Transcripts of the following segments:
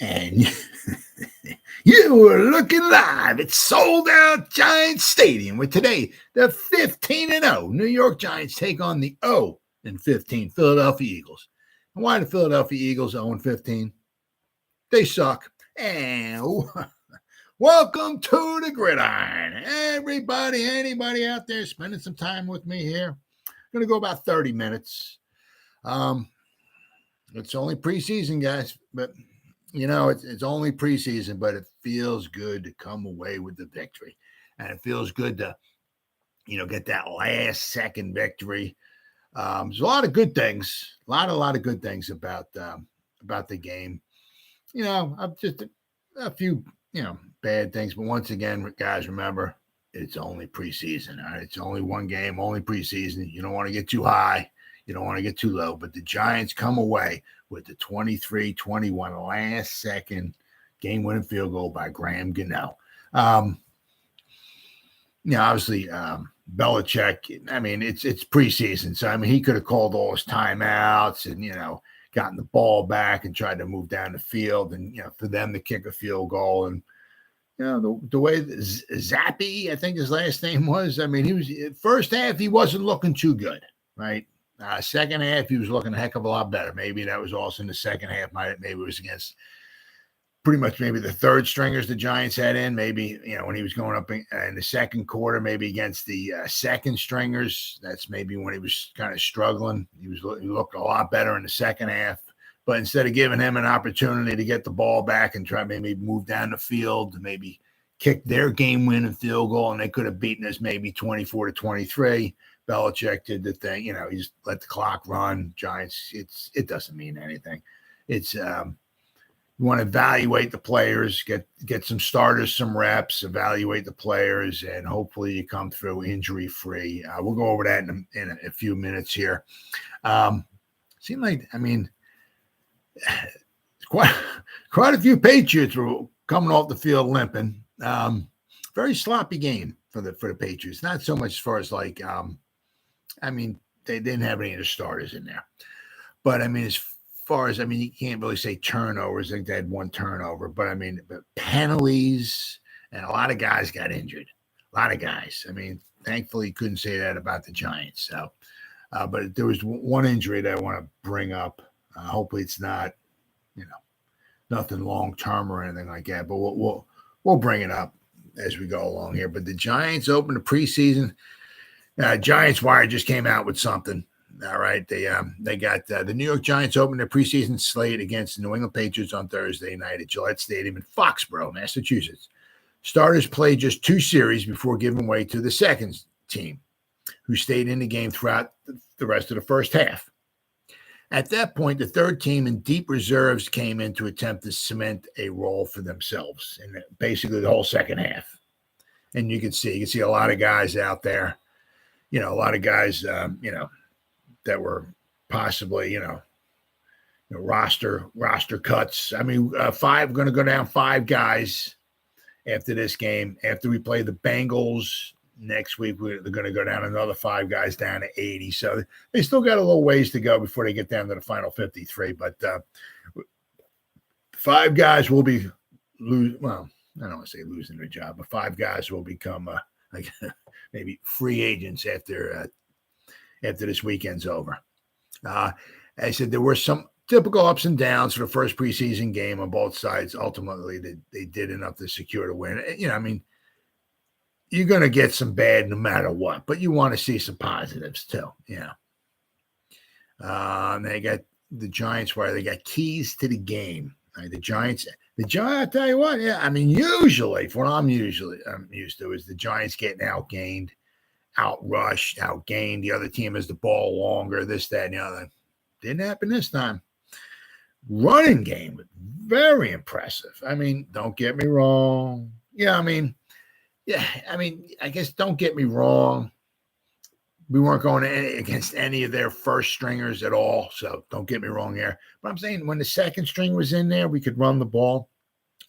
And you are looking live at Sold Out Giants Stadium with today the 15-0 New York Giants take on the 0-15 Philadelphia Eagles. And why the Philadelphia Eagles 0-15? They suck. And welcome to the Gridiron. Everybody, anybody out there spending some time with me here? I'm going to go about 30 minutes. It's only preseason, guys, but you know, it's only preseason, but it feels good to come away with the victory. And it feels good to, get that last second victory. There's a lot of good things, a lot of good things about the game. I've just a few, bad things. But once again, guys, remember, it's only preseason. All right. It's only one game, only preseason. You don't want to get too high. You don't want to get too low. But the Giants come away with the 23-21 last second game-winning field goal by Graham Gano. Obviously, Belichick, I mean, it's preseason. So, I mean, he could have called all his timeouts and, gotten the ball back and tried to move down the field and, for them to kick a field goal. And, the way Zappy, I think his last name was, I mean, he was first half, he wasn't looking too good, right? Second half, he was looking a heck of a lot better. Maybe that was also in the second half. Maybe it was against pretty much maybe the third stringers the Giants had in. Maybe, when he was going up in the second quarter, maybe against the second stringers. That's maybe when he was kind of struggling. He looked a lot better in the second half. But instead of giving him an opportunity to get the ball back and try maybe move down the field, maybe kick their game-winning field goal, and they could have beaten us maybe 24-23. Belichick did the thing, he just let the clock run. Giants, it doesn't mean anything. It's you want to evaluate the players, get some starters, some reps, evaluate the players, and hopefully you come through injury-free. We'll go over that in a few minutes here. Seemed like, I mean, quite a few Patriots were coming off the field limping. Very sloppy game for the Patriots. Not so much as far as like, I mean, they didn't have any of the starters in there. But, I mean, as far as, you can't really say turnovers. I think they had one turnover. But, but penalties, and a lot of guys got injured. A lot of guys. I mean, thankfully, you couldn't say that about the Giants. So, but there was one injury that I want to bring up. Hopefully it's not, nothing long-term or anything like that. But we'll bring it up as we go along here. But the Giants opened the preseason. Giants Wire just came out with something. All right. They got the New York Giants opened their preseason slate against the New England Patriots on Thursday night at Gillette Stadium in Foxborough, Massachusetts. Starters played just 2 series before giving way to the second team, who stayed in the game throughout the rest of the first half. At that point, the third team in deep reserves came in to attempt to cement a role for themselves in basically the whole second half. And you can see a lot of guys out there, a lot of guys, that were possibly, roster cuts. I mean, going to go down 5 guys after this game. After we play the Bengals next week, they're going to go down another 5 guys down to 80. So they still got a little ways to go before they get down to the final 53. But 5 guys will be well, I don't want to say losing their job, but 5 guys will become like maybe free agents after this weekend's over. I said there were some typical ups and downs for the first preseason game on both sides. Ultimately, they did enough to secure the win. You're going to get some bad no matter what, but you want to see some positives too. They got the Giants where they got keys to the game. Right? The Giants, I'll tell you what, usually, for what I'm used to is the Giants getting outgained, outrushed, outgained. The other team has the ball longer, this, that, and the other. Didn't happen this time. Running game was very impressive. Don't get me wrong. I guess don't get me wrong. We weren't going against any of their first stringers at all. So don't get me wrong there. But I'm saying when the second string was in there, we could run the ball.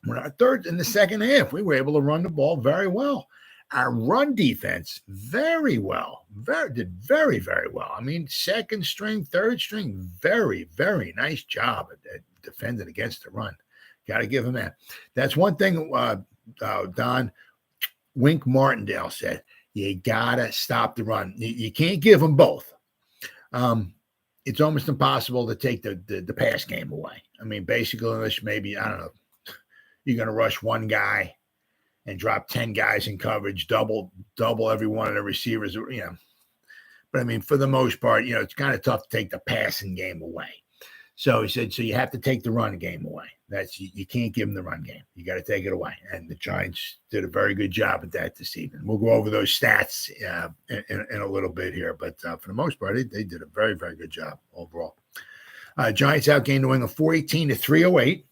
When our third in the second half, we were able to run the ball very well. Our run defense, very well. Did very, very well. Second string, third string, very, very nice job at defending against the run. Got to give him that. That's one thing Don Wink Martindale said. You got to stop the run. You can't give them both. It's almost impossible to take the pass game away. I mean, basically, unless maybe, I don't know, you're going to rush one guy and drop 10 guys in coverage, double every one of the receivers, But, I mean, for the most part, it's kind of tough to take the passing game away. So he said, so you have to take the run game away. You can't give them the run game. You got to take it away. And the Giants did a very good job at that this evening. We'll go over those stats in a little bit here. But for the most part, they did a very, very good job overall. Giants outgained New England 418 to 308.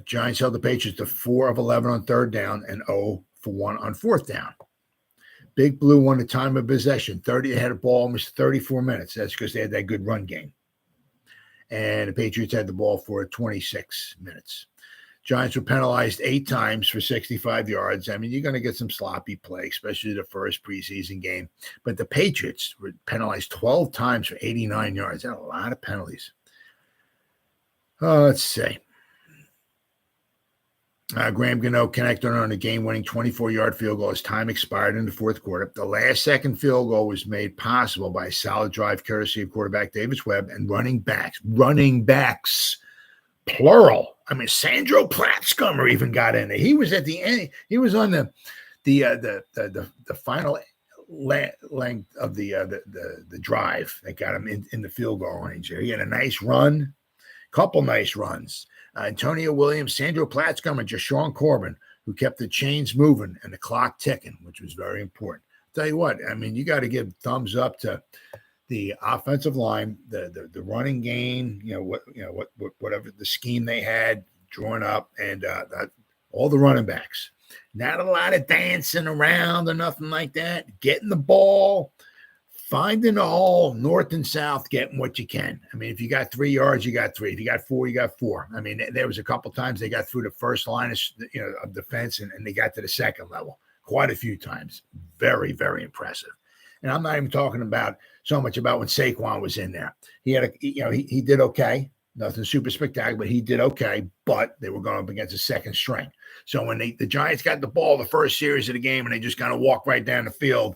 Giants held the Patriots to 4 of 11 on third down and 0 for 1 on fourth down. Big Blue won the time of possession. They had a ball almost 34 minutes. That's because they had that good run game. And the Patriots had the ball for 26 minutes. Giants were penalized 8 times for 65 yards. I mean, you're going to get some sloppy play, especially the first preseason game. But the Patriots were penalized 12 times for 89 yards. That's a lot of penalties. Let's see. Graham Gano connected on a game-winning 24-yard field goal as time expired in the fourth quarter. The last-second field goal was made possible by a solid drive courtesy of quarterback Davis Webb and running backs, plural. I mean, Sandro Platzkummer even got in there. He was at the end. He was on the final length of the drive that got him in the field goal range there. He had a nice run, couple nice runs. Antonio Williams, Sandro Platzkummer, and Jashawn Corbin, who kept the chains moving and the clock ticking, which was very important. Tell you what, I mean, you got to give thumbs up to the offensive line, the running game, whatever the scheme they had drawn up, and all the running backs. Not a lot of dancing around or nothing like that. Getting the ball, finding the hole, north and south, getting what you can. I mean, if you got 3 yards, you got 3. If you got 4, you got 4. I mean, there was a couple times they got through the first line of defense and they got to the second level quite a few times. Very, very impressive. And I'm not even talking about so much about when Saquon was in there. He had he did okay. Nothing super spectacular, but he did okay. But they were going up against a second string. So when the Giants got the ball the first series of the game and they just kind of walked right down the field,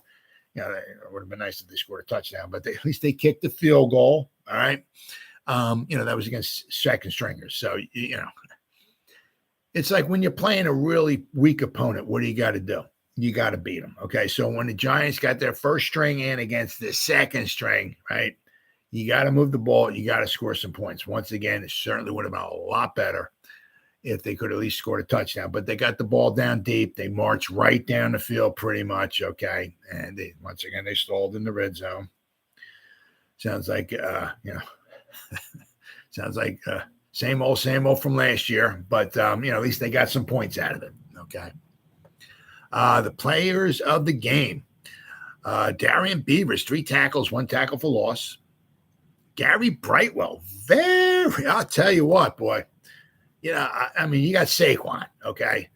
it would have been nice if they scored a touchdown, but at least they kicked the field goal. All right. That was against second stringers. So, it's like when you're playing a really weak opponent, what do you got to do? You got to beat them. Okay. So when the Giants got their first string in against the second string, right, you got to move the ball. You got to score some points. Once again, it certainly would have been a lot better if they could at least score a touchdown, but they got the ball down deep. They marched right down the field pretty much. Okay. And once again, they stalled in the red zone. Sounds like, same old from last year, but at least they got some points out of it. Okay. The players of the game, Darian Beavers, 3 tackles, 1 tackle for loss. Gary Brightwell, I'll tell you what, boy. I mean, you got Saquon, okay?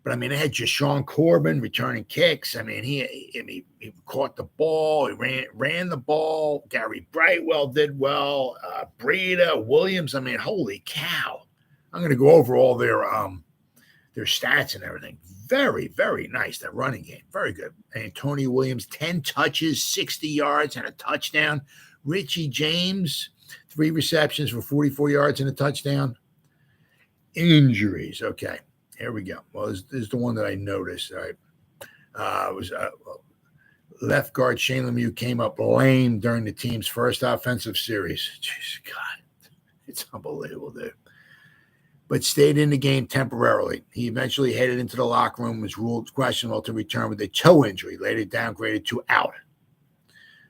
But, I mean, they had Jashawn Corbin returning kicks. I mean, he caught the ball. He ran the ball. Gary Brightwell did well. Breida, Williams, I mean, holy cow. I'm going to go over all their stats and everything. Very, very nice, that running game. Very good. Antonio Williams, 10 touches, 60 yards, and a touchdown. Richie James, 3 receptions for 44 yards and a touchdown. Injuries. Okay, here we go. Well, this is the one that I noticed. All right. It was left guard Shane Lemieux came up lame during the team's first offensive series. Jeez, God, it's unbelievable, dude. But stayed in the game temporarily. He eventually headed into the locker room, was ruled questionable to return with a toe injury, later downgraded to out.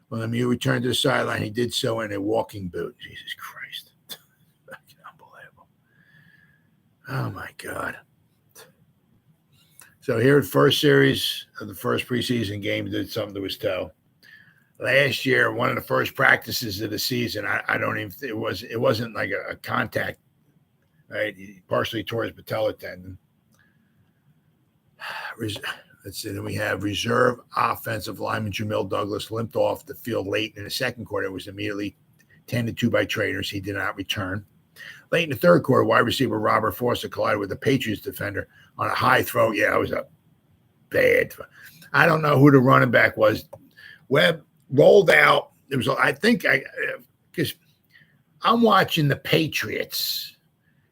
When Lemieux returned to the sideline, he did so in a walking boot. Jesus Christ. Oh, my God. So here at first series of the first preseason game, did something to his toe. Last year, one of the first practices of the season, it wasn't like a contact, right? He partially tore his patellar tendon. Let's see, then we have reserve offensive lineman Jamil Douglas limped off the field late in the second quarter. It was immediately tended to by trainers. He did not return. Late in the third quarter, wide receiver Robert Foster collided with the Patriots defender on a high throw. Yeah, it was a bad. I don't know who the running back was. Webb rolled out. It was, I think, because I'm watching the Patriots.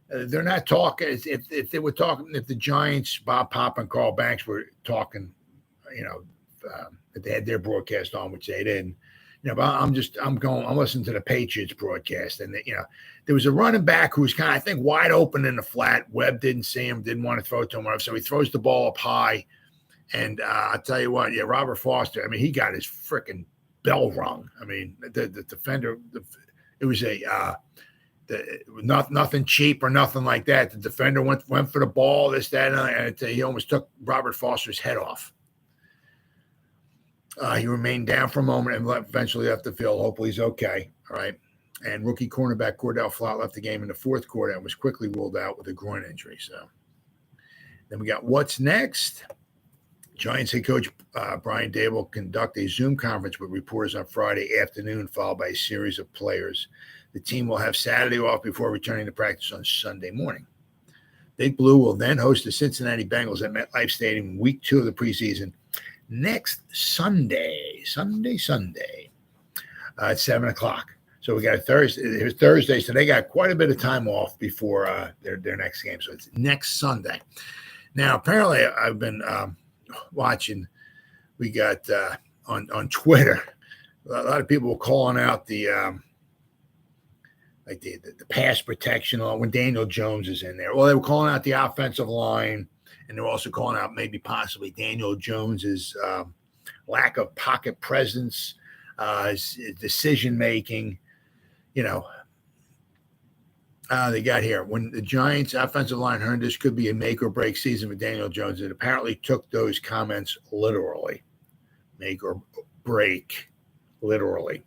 They're not talking. If they were talking, if the Giants, Bob Pop and Carl Banks were talking, if they had their broadcast on, which they didn't. But I'm listening to the Patriots broadcast, and there was a running back who was kind of, I think, wide open in the flat. Webb didn't see him, didn't want to throw it to him, so he throws the ball up high. And I'll tell you what, Robert Foster, he got his freaking bell rung. The defender, it was nothing cheap or nothing like that. The defender went for the ball, this, that, and he almost took Robert Foster's head off. He remained down for a moment and eventually left the field. Hopefully he's okay. All right. And rookie cornerback Cordell Flott left the game in the fourth quarter and was quickly ruled out with a groin injury. So then we got what's next. Giants head coach Brian Daboll conduct a Zoom conference with reporters on Friday afternoon, followed by a series of players. The team will have Saturday off before returning to practice on Sunday morning. Big Blue will then host the Cincinnati Bengals at MetLife Stadium week 2 of the preseason next Sunday at 7 o'clock. So we got a Thursday, so they got quite a bit of time off before their next game. So it's next Sunday. Now, apparently, I've been watching. We got on Twitter, a lot of people were calling out the pass protection when Daniel Jones is in there. Well, they were calling out the offensive line. And they're also calling out maybe possibly Daniel Jones's lack of pocket presence, his decision-making. They got here. When the Giants' offensive line heard this could be a make-or-break season for Daniel Jones, it apparently took those comments literally. Make or break, literally.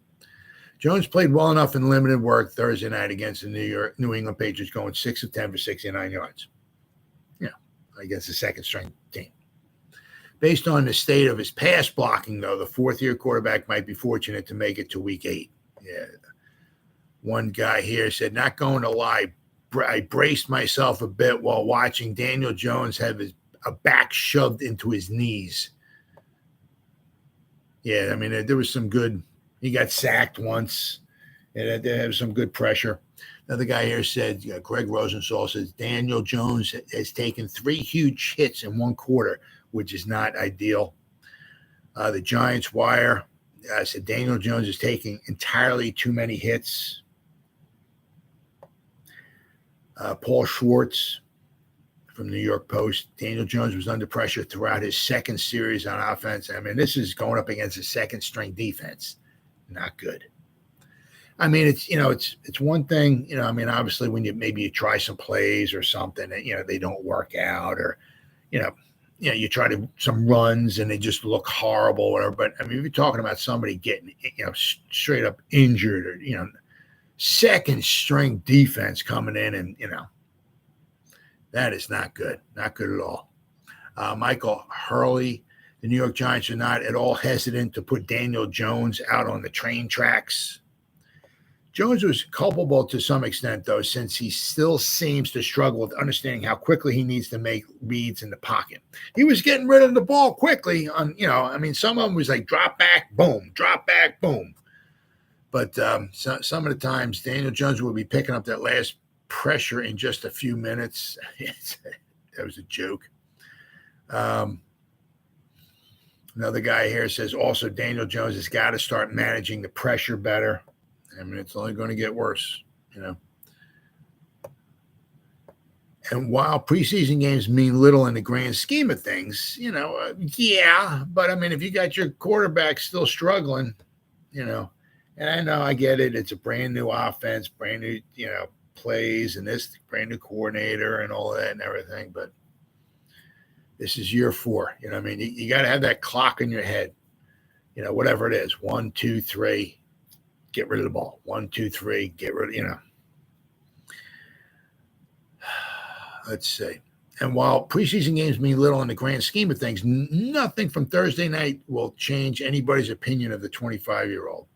Jones played well enough in limited work Thursday night against the New England Patriots, going 6 of 10 for 69 yards. Against the second-string team. Based on the state of his pass blocking, though, the fourth-year quarterback might be fortunate to make it to week 8. Yeah. One guy here said, not going to lie, I braced myself a bit while watching Daniel Jones have a back shoved into his knees. Yeah, there was some good – he got sacked once. And there was some good pressure. Another guy here said, Greg Rosenthal says, Daniel Jones has taken 3 huge hits in one quarter, which is not ideal. The Giants Wire said Daniel Jones is taking entirely too many hits. Paul Schwartz from New York Post, Daniel Jones was under pressure throughout his second series on offense. This is going up against a second-string defense. Not good. It's one thing, obviously when you try some plays or something and, they don't work out or, you try some runs and they just look horrible or whatever. But if you're talking about somebody getting, straight up injured or, second string defense coming in and, that is not good. Not good at all. Michael Hurley, the New York Giants are not at all hesitant to put Daniel Jones out on the train tracks. Jones was culpable to some extent, though, since he still seems to struggle with understanding how quickly he needs to make reads in the pocket. He was getting rid of the ball quickly on, some of them was like drop back, boom. But some of the times Daniel Jones will be picking up that last pressure in just a few minutes. That was a joke. Another guy here says also Daniel Jones has got to start managing the pressure better. It's only going to get worse, And while preseason games mean little in the grand scheme of things, yeah. But, if you got your quarterback still struggling, and I know I get it. It's a brand new offense, brand new, plays and this brand new coordinator and all of that and everything. But this is year 4. You got to have that clock in your head, whatever it is, 1, 2, 3. Get rid of the ball. 1, 2, 3. Get rid of, Let's see. And while preseason games mean little in the grand scheme of things, nothing from Thursday night will change anybody's opinion of the 25-year-old.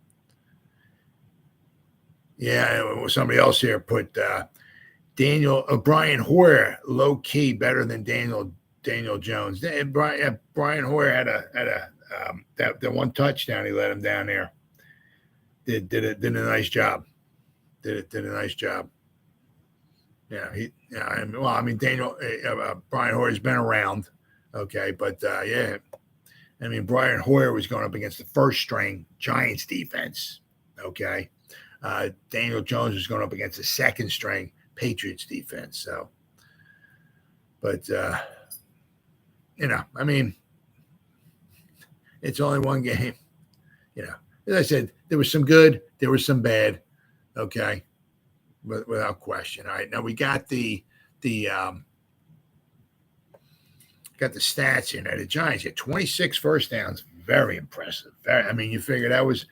Yeah, somebody else here put Brian Hoyer low key better than Daniel Jones. Brian Hoyer had that one touchdown. He let him down there. Did a nice job. Did a nice job. Yeah, Brian Hoyer's been around, okay, but yeah, I mean, Brian Hoyer was going up against the first string Giants defense, okay. Daniel Jones was going up against the second string Patriots defense. So, but I mean, it's only one game. As I said, there was some good, there was some bad, okay, without question. All right, now we got the stats in there. The Giants had 26 first downs, very impressive. You figure that was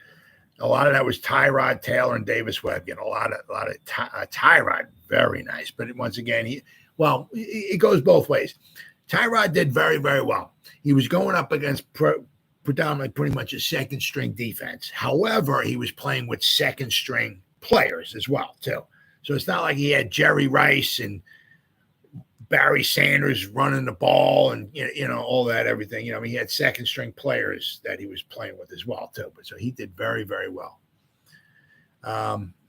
a lot of that was Tyrod Taylor and Davis Webb getting a lot of Tyrod, very nice. But once again, it goes both ways. Tyrod did very, very well. He was going up against predominantly pretty much a second string defense. However, he was playing with second string players as well too. So it's not like he had Jerry Rice and Barry Sanders running the ball and all that, everything. He had second string players that he was playing with as well too. But so he did very, very well.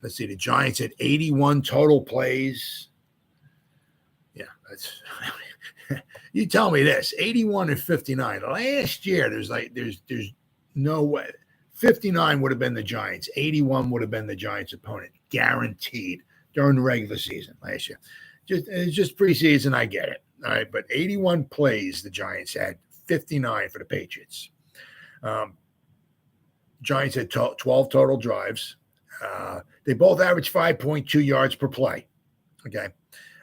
Let's see, the Giants had 81 total plays. Yeah, that's you tell me this, 81 and 59. Last year, there's no way. 59 would have been the Giants. 81 would have been the Giants' opponent, guaranteed during the regular season last year. It's just preseason, I get it. All right, but 81 plays the Giants had, 59 for the Patriots. Giants had 12 total drives. They both averaged 5.2 yards per play. Okay.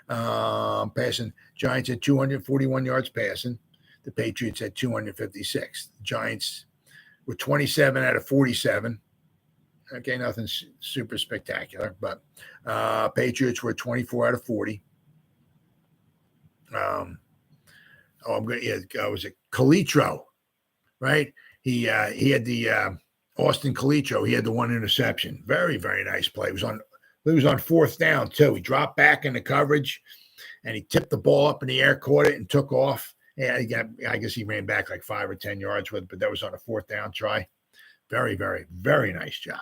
Passing, Giants had 241 yards passing. The Patriots had 256. The Giants were 27 out of 47. Okay, nothing super spectacular, but Patriots were 24 out of 40. Was it Calitro, right? He had the Austin Calitro. He had the one interception. Very, very nice play. It was on fourth down too. He dropped back in the coverage, and he tipped the ball up in the air, caught it, and took off. Yeah, I guess he ran back like 5 or 10 yards with it, but that was on a fourth down try. Very, very, very nice job.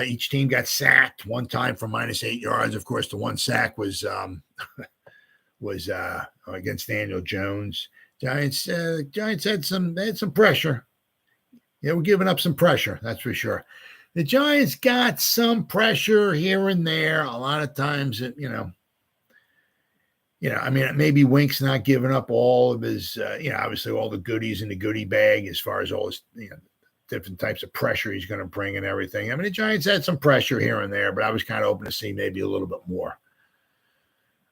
Each team got sacked one time for -8 yards. Of course, the one sack was against Daniel Jones. Giants had some pressure. They were giving up some pressure, that's for sure. The Giants got some pressure here and there. A lot of times, maybe Wink's not giving up all of his, obviously all the goodies in the goodie bag as far as all his, different types of pressure he's going to bring and everything. The Giants had some pressure here and there, but I was kind of hoping to see maybe a little bit more.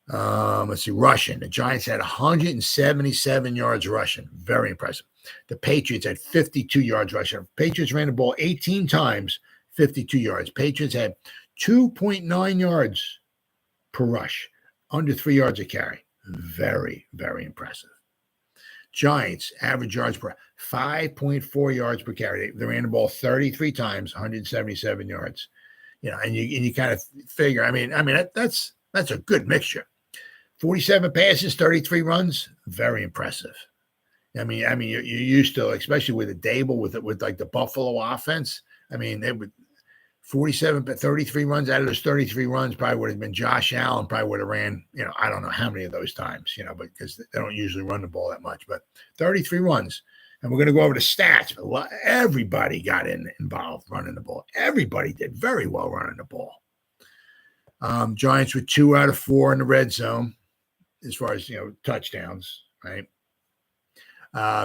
Let's see, rushing. The Giants had 177 yards rushing. Very impressive. The Patriots had 52 yards rushing. Patriots ran the ball 18 times, 52 yards. Patriots had 2.9 yards per rush, under 3 yards a carry. Very, very impressive. Giants, average yards per 5.4 yards per carry. They ran the ball 33 times, 177 yards. And you kind of figure, that's a good mixture. 47 passes, 33 runs, very impressive. You're used to, especially with the Dable, with like the Buffalo offense. They would 47, but 33 runs out of those 33 runs probably would have been Josh Allen, probably would have ran, I don't know how many of those times, but because they don't usually run the ball that much, but 33 runs. And we're going to go over the stats, but everybody got involved running the ball. Everybody did very well running the ball. Giants were 2 out of 4 in the red zone as far as, touchdowns, right?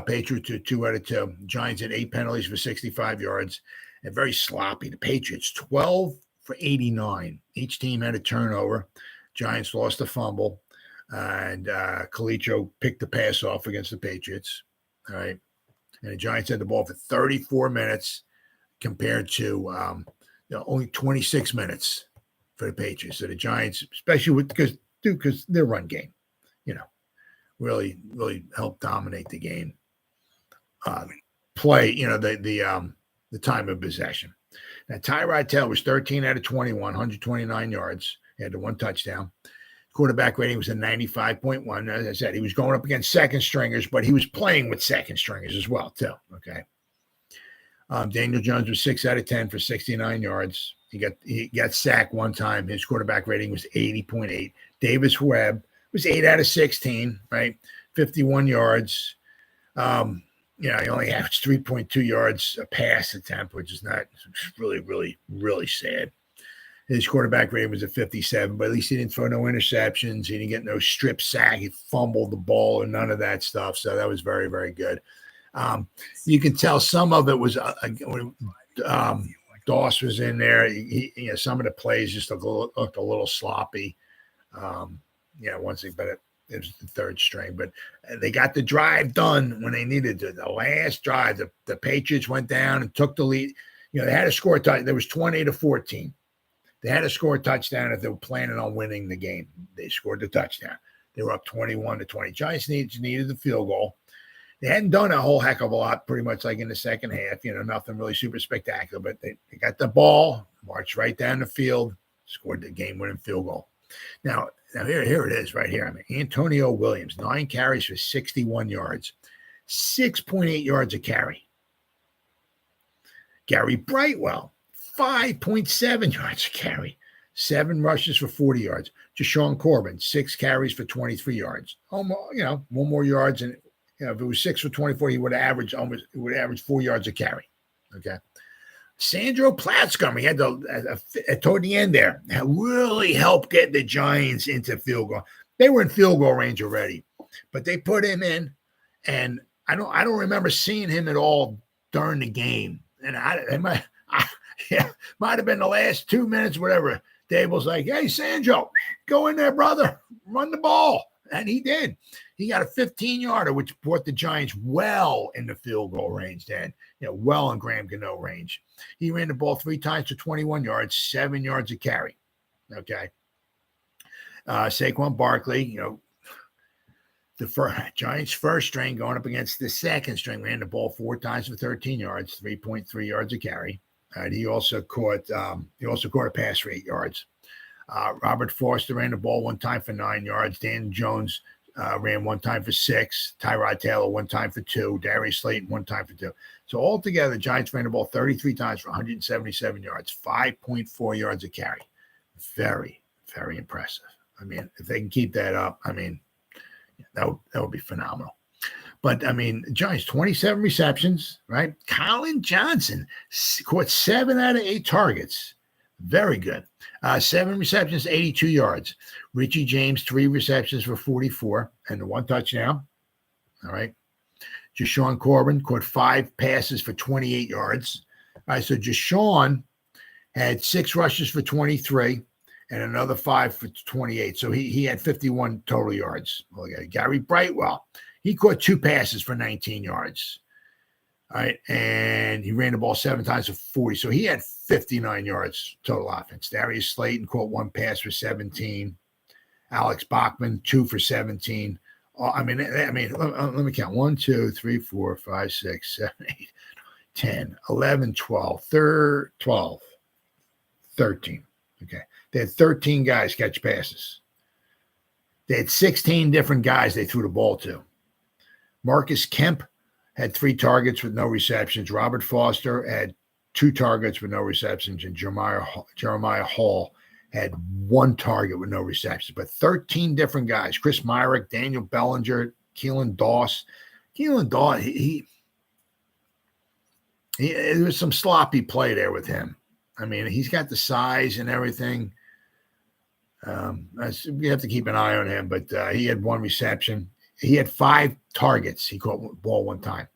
Patriots 2 out of 2. Giants had 8 penalties for 65 yards and very sloppy. The Patriots 12 for 89. Each team had a turnover. Giants lost a fumble, and Calitro picked the pass off against the Patriots. All right, and the Giants had the ball for 34 minutes compared to only 26 minutes for the Patriots. So the Giants, especially because their run game, really, really helped dominate the game. Play, the time of possession. Now, Tyrod Taylor was 13 out of 21, 129 yards. He had the one touchdown. Quarterback rating was a 95.1. As I said, he was going up against second stringers, but he was playing with second stringers as well, too. Okay. Daniel Jones was 6 out of 10 for 69 yards. He got sacked one time. His quarterback rating was 80.8. Davis Webb was 8 out of 16, right? 51 yards. He only averaged 3.2 yards a pass attempt, which is not really, really, really sad. His quarterback rating was a 57, but at least he didn't throw no interceptions. He didn't get no strip sack. He fumbled the ball and none of that stuff. So that was very, very good. You can tell some of it was Doss was in there. Some of the plays just looked a little sloppy. Once they, but it was the third string. But they got the drive done when they needed to. The last drive, the Patriots went down and took the lead. They had to score a touchdown. There was 20-14. They had to score a touchdown if they were planning on winning the game. They scored the touchdown. They were up 21-20. Giants needed the field goal. They hadn't done a whole heck of a lot, pretty much like in the second half. Nothing really super spectacular, but they got the ball, marched right down the field, scored the game-winning field goal. Now here it is right here. Antonio Williams, 9 carries for 61 yards, 6.8 yards a carry. Gary Brightwell, 5.7 yards a carry, 7 rushes for 40 yards. Jashawn Corbin, 6 carries for 23 yards. Almost, 1 more yards, and if it was 6 for 24, he would average 4 yards a carry. Okay. Sandro Platzcombe, he had toward the end there, really helped get the Giants into field goal. They were in field goal range already, but they put him in, and I don't remember seeing him at all during the game. And it might have been the last 2 minutes, whatever. Dave was like, "Hey, Sandro, go in there, brother, run the ball," and he did. He got a 15-yarder, which brought the Giants well in the field goal range then, well in Graham Gano range. He ran the ball 3 times for 21 yards, 7 yards a carry. Okay. Saquon Barkley, the Giants' first string going up against the second string, ran the ball 4 times for 13 yards, 3.3 yards a carry. He also caught a pass for 8 yards. Robert Foster ran the ball 1 time for 9 yards. Dan Jones ran 1 time for 6. Tyrod Taylor 1 time for 2. Darius Slayton 1 time for 2. So altogether, the Giants ran the ball 33 times for 177 yards, 5.4 yards a carry. Very, very impressive. If they can keep that up, that would be phenomenal. But, Giants, 27 receptions, right? Colin Johnson caught 7 out of 8 targets. Very good. 7 receptions, 82 yards. Richie James, 3 receptions for 44 and 1 touchdown. All right. Jashawn Corbin caught 5 passes for 28 yards. All right, so Jashawn had 6 rushes for 23 and another 5 for 28. So he had 51 total yards. Gary Brightwell, he caught 2 passes for 19 yards. All right, and he ran the ball 7 times for 40. So he had 59 yards total offense. Darius Slayton caught 1 pass for 17. Alex Bachman, 2 for 17. Let me count. 1, 2, 3, 4, 5, 6, 7, 8, 10, 11, 12, 13. Okay. They had 13 guys catch passes. They had 16 different guys they threw the ball to. Marcus Kemp had 3 targets with no receptions. Robert Foster had 2 targets with no receptions. And Jeremiah Hall had 1 target with no receptions. But 13 different guys. Chris Myrick, Daniel Bellinger, Keelan Doss. Keelan Doss, there was some sloppy play there with him. He's got the size and everything. We have to keep an eye on him, but he had 1 reception. He had 5 targets. He caught the ball 1 time.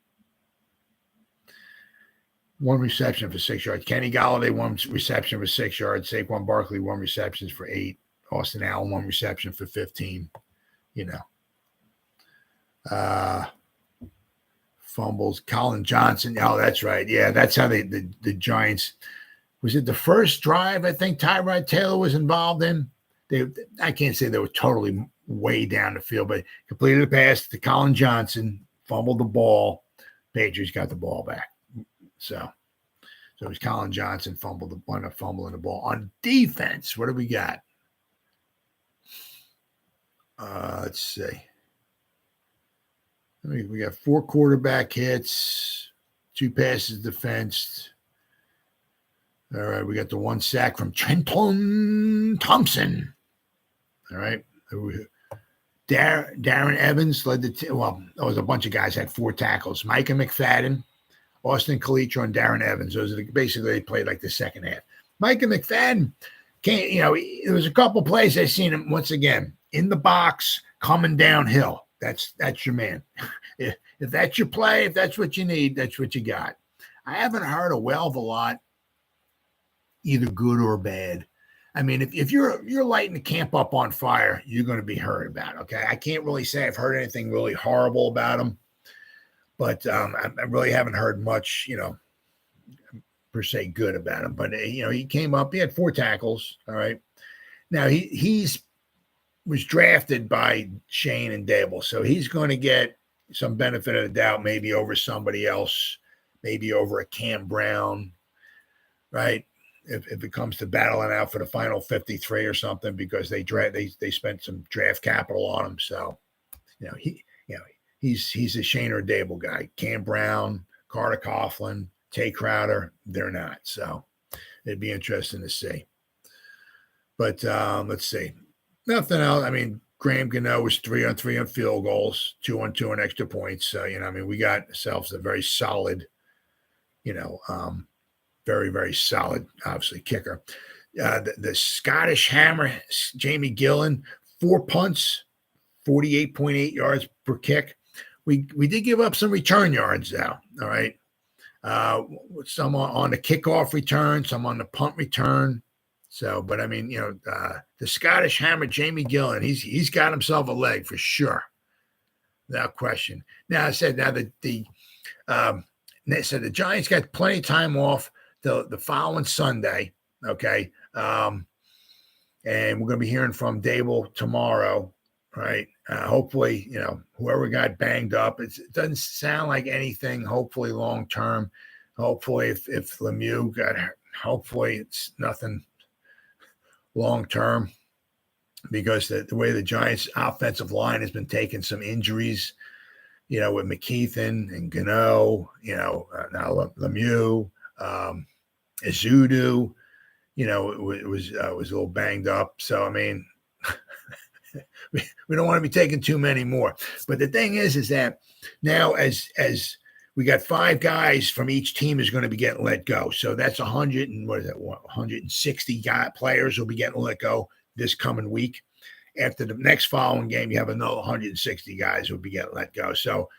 1 reception for 6 yards. Kenny Golladay, 1 reception for 6 yards. Saquon Barkley, 1 reception for 8. Austin Allen, 1 reception for 15. Fumbles. Colin Johnson. Oh, that's right. Yeah, that's how the Giants. Was it the first drive I think Tyrod Taylor was involved in? I can't say they were totally way down the field, but completed a pass to Colin Johnson, fumbled the ball. Patriots got the ball back. So So it was Colin Johnson wound up fumbling the ball. On defense, what do we got? Let's see. We got 4 quarterback hits, 2 passes defensed. All right, we got the 1 sack from Trenton Thompson. All right. Darren Evans led the team. Well, there was a bunch of guys had 4 tackles. Micah McFadden, Austin Calitro, and Darren Evans. Those are basically they played like the second half. Micah McFadden can't, there was a couple plays I seen him once again in the box coming downhill. That's your man. If that's your play, if that's what you need, that's what you got. I haven't heard a well of a lot, either good or bad. I mean, if you're lighting the camp up on fire, you're going to be heard about. Okay, I can't really say I've heard anything really horrible about him, but I really haven't heard much, per se good about him. But he came up. He had 4 tackles. All right. Now he's was drafted by Shane and Dable, so he's going to get some benefit of the doubt, maybe over somebody else, maybe over a Cam Brown, right? If it comes to battling out for the final 53 or something, because they spent some draft capital on him. So, he's a Shane or Dable guy. Cam Brown, Carter Coughlin, Tay Crowder, they're not. So it'd be interesting to see. But let's see. Nothing else. I mean, Graham Gano was 3-on-3 on field goals, 2-on-2 on extra points. So, we got ourselves a very solid, very, very solid, obviously, kicker. The Scottish Hammer, Jamie Gillen, 4 punts, 48.8 yards per kick. We did give up some return yards, though, all right? Some on the kickoff return, some on the punt return. So, but I mean, the Scottish Hammer, Jamie Gillen, he's got himself a leg for sure, without question. Now, I said the Giants got plenty of time off the following Sunday, okay? And we're going to be hearing from Dable tomorrow, right? Hopefully, whoever got banged up, it doesn't sound like anything, hopefully long-term. Hopefully, if Lemieux got hurt, hopefully it's nothing long-term, because the way the Giants' offensive line has been taking some injuries, with McKeithen and Gano, now Lemieux, Ezeudu, it was a little banged up. So, I mean, we don't want to be taking too many more. But the thing is that now as we got 5 guys from each team is going to be getting let go. So that's 160 players will be getting let go this coming week. After the next following game, you have another 160 guys who will be getting let go. So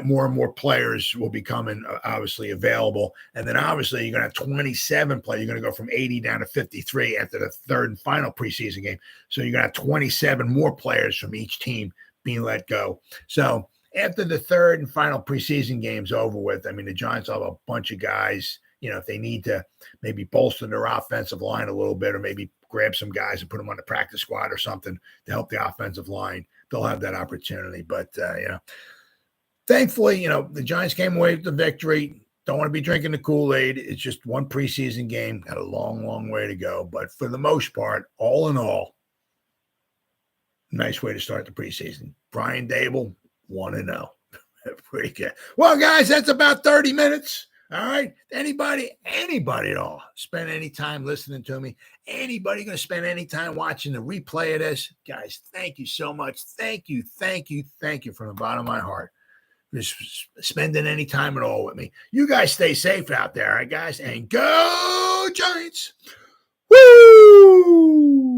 more and more players will be coming, obviously, available. And then, obviously, you're going to have 27 players. You're going to go from 80 down to 53 after the 3rd and final preseason game. So you're going to have 27 more players from each team being let go. So after the 3rd and final preseason game's over with, I mean, the Giants will have a bunch of guys, if they need to maybe bolster their offensive line a little bit, or maybe grab some guys and put them on the practice squad or something to help the offensive line, they'll have that opportunity. But, thankfully, the Giants came away with the victory. Don't want to be drinking the Kool-Aid. It's just one preseason game. Got a long, long way to go. But for the most part, all in all, nice way to start the preseason. Brian Dable, 1-0. Pretty good. Well, guys, that's about 30 minutes. All right. Anybody at all spend any time listening to me? Anybody going to spend any time watching the replay of this? Guys, thank you so much. Thank you from the bottom of my heart for spending any time at all with me. You guys stay safe out there, all right, guys? And go Giants. Woo!